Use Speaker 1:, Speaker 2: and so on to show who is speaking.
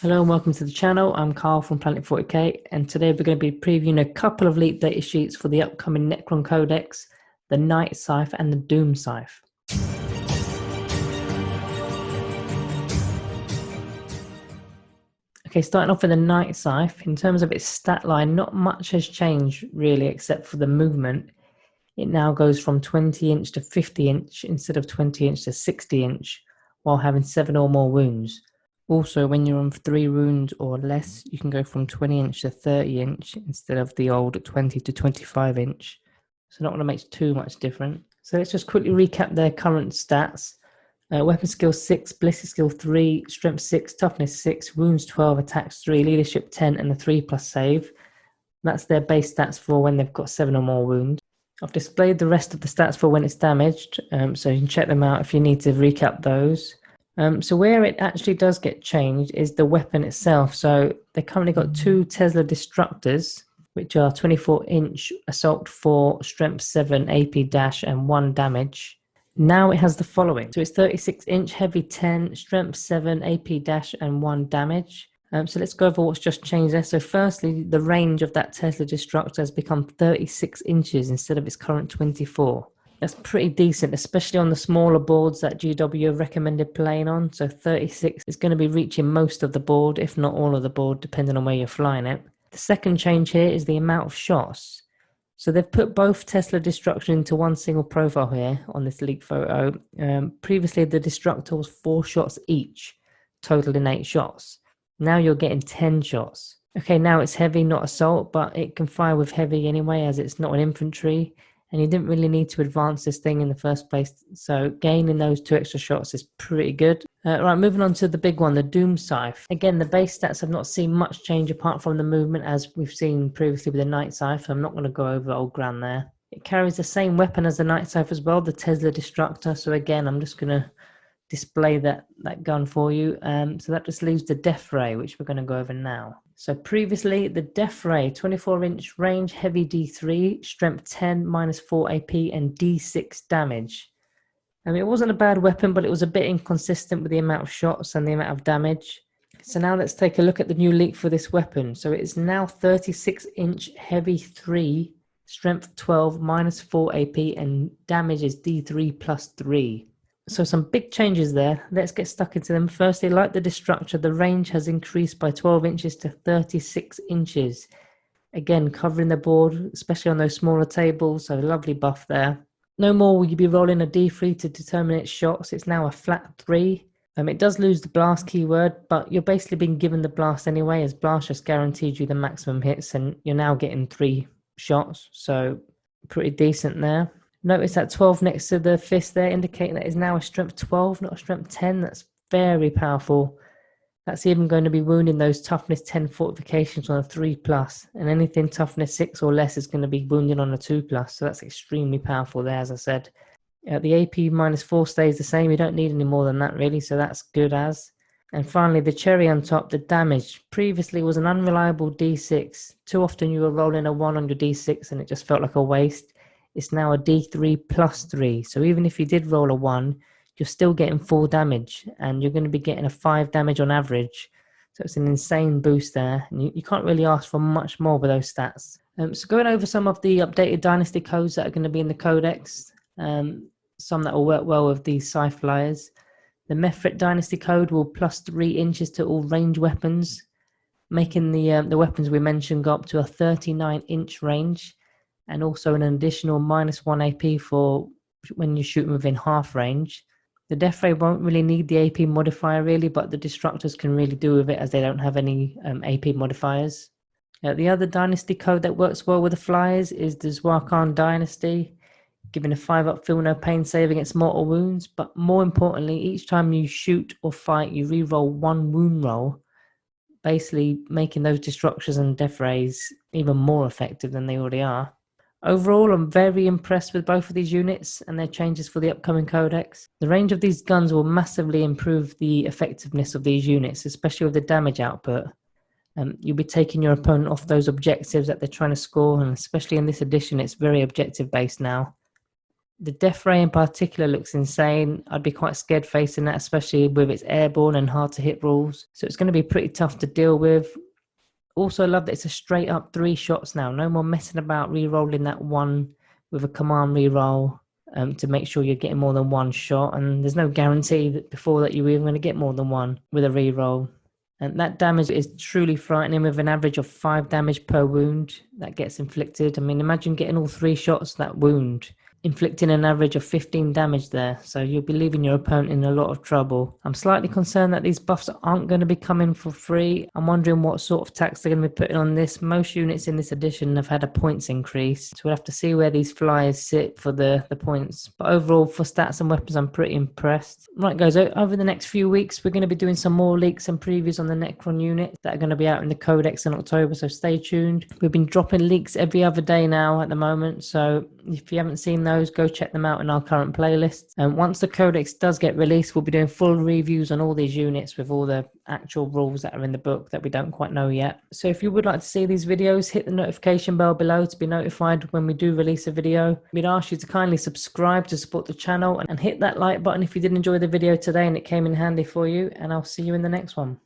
Speaker 1: Hello and welcome to the channel. I'm Carl from Planet 40k, and today we're going to be previewing a couple of leaked data sheets for the upcoming Necron Codex, the Night Scythe and the Doom Scythe. Okay, starting off with the Night Scythe, in terms of its stat line, not much has changed really except for the movement. It now goes from 20 inch to 50 inch instead of 20 inch to 60 inch, while having 7 or more wounds. Also, when you're on 3 wounds or less, you can go from 20 inch to 30 inch instead of the old 20 to 25 inch. So not going to make too much difference. So let's just quickly recap their current stats. Weapon skill 6, ballistic skill 3, strength 6, toughness 6, wounds 12, attacks 3, leadership 10, and a 3+ save. That's their base stats for when they've got 7 or more wounds. I've displayed the rest of the stats for when it's damaged, so you can check them out if you need to recap those. So where it actually does get changed is the weapon itself. So they currently got 2 Tesla Destructors, which are 24-inch assault 4, strength 7, AP dash, and 1 damage. Now it has the following. So it's 36-inch, heavy 10, strength 7, AP dash, and 1 damage. So let's go over what's just changed there. So firstly, the range of that Tesla Destructor has become 36 inches instead of its current 24. That's pretty decent, especially on the smaller boards that GW have recommended playing on. So 36 is going to be reaching most of the board, if not all of the board, depending on where you're flying it. The second change here is the amount of shots. So they've put both Tesla Destruction into one single profile here on this leak photo. Previously, the Destructor was 4 shots each, totaling 8 shots. Now you're getting 10 shots. Okay, now it's heavy, not assault, but it can fire with heavy anyway, as it's not an infantry. And you didn't really need to advance this thing in the first place. So gaining those 2 extra shots is pretty good. Right, moving on to the big one, the Doom Scythe. Again, the base stats have not seen much change apart from the movement as we've seen previously with the Night Scythe. I'm not going to go over old ground there. It carries the same weapon as the Night Scythe as well, the Tesla Destructor. So again, I'm just going to display that gun for you. So that just leaves the Death Ray, which we're going to go over now. So previously, the Death Ray, 24-inch range, heavy D3, strength 10, -4 AP, and D6 damage. I mean, it wasn't a bad weapon, but it was a bit inconsistent with the amount of shots and the amount of damage. So now let's take a look at the new leak for this weapon. So it is now 36-inch, heavy 3, strength 12, -4 AP, and damage is D3 + 3. So some big changes there. Let's get stuck into them. Firstly, like the Destructor, the range has increased by 12 inches to 36 inches. Again, covering the board, especially on those smaller tables, so lovely buff there. No more will you be rolling a D3 to determine its shots. It's now a flat 3. It does lose the blast keyword, but you're basically being given the blast anyway, as blast just guaranteed you the maximum hits, and you're now getting 3 shots, so pretty decent there. Notice that 12 next to the fist there, indicating that it's now a strength 12, not a strength 10. That's very powerful. That's even going to be wounding those toughness 10 fortifications on a 3+, and anything toughness 6 or less is going to be wounding on a 2+, so that's extremely powerful there, as I said. The AP -4 stays the same. You don't need any more than that, really, so that's good as. And finally, the cherry on top, the damage. Previously was an unreliable D6. Too often you were rolling a 1 on your D6 and it just felt like a waste. It's now a D3 + 3. So even if you did roll a 1, you're still getting 4 damage, and you're going to be getting a 5 damage on average. So it's an insane boost there, and you can't really ask for much more with those stats. So going over some of the updated Dynasty codes that are going to be in the Codex, some that will work well with the Scythe flyers. The Mefrit Dynasty code will +3 inches to all range weapons, making the weapons we mentioned go up to a 39-inch range, and also an additional -1 AP for when you're shooting within half range. The Death Ray won't really need the AP modifier really, but the Destructors can really do with it as they don't have any AP modifiers. The other Dynasty code that works well with the flyers is the Zwakan Dynasty, giving a 5-up feel no pain save against mortal wounds, but more importantly, each time you shoot or fight, you re-roll 1 wound roll, basically making those Destructors and Death Rays even more effective than they already are. Overall, I'm very impressed with both of these units and their changes for the upcoming Codex. The range of these guns will massively improve the effectiveness of these units, especially with the damage output. You'll be taking your opponent off those objectives that they're trying to score, and especially in this edition, it's very objective based now. The death ray in particular looks insane. I'd be quite scared facing that, especially with its airborne and hard to hit rules. So it's going to be pretty tough to deal with. Also love that it's a straight up 3 shots now. No more messing about re-rolling that one with a command re-roll to make sure you're getting more than 1 shot. And there's no guarantee that before that you're even going to get more than 1 with a re-roll. And that damage is truly frightening, with an average of 5 damage per wound that gets inflicted. I mean, imagine getting all 3 shots that wound, inflicting an average of 15 damage there. So you'll be leaving your opponent in a lot of trouble. I'm slightly concerned that these buffs aren't going to be coming for free. I'm wondering what sort of tax they're going to be putting on this. Most units in this edition have had a points increase, so we'll have to see where these flyers sit for the points. But overall, for stats and weapons, I'm pretty impressed. Right guys, over the next few weeks we're going to be doing some more leaks and previews on the Necron unit that are going to be out in the Codex in October, so stay tuned. We've been dropping leaks every other day now at the moment, so if you haven't seen those, go check them out in our current playlist. And once the Codex does get released, we'll be doing full reviews on all these units with all the actual rules that are in the book that we don't quite know yet. So if you would like to see these videos, hit the notification bell below to be notified when we do release a video. We'd ask you to kindly subscribe to support the channel and hit that like button if you did enjoy the video today and it came in handy for you, and I'll see you in the next one.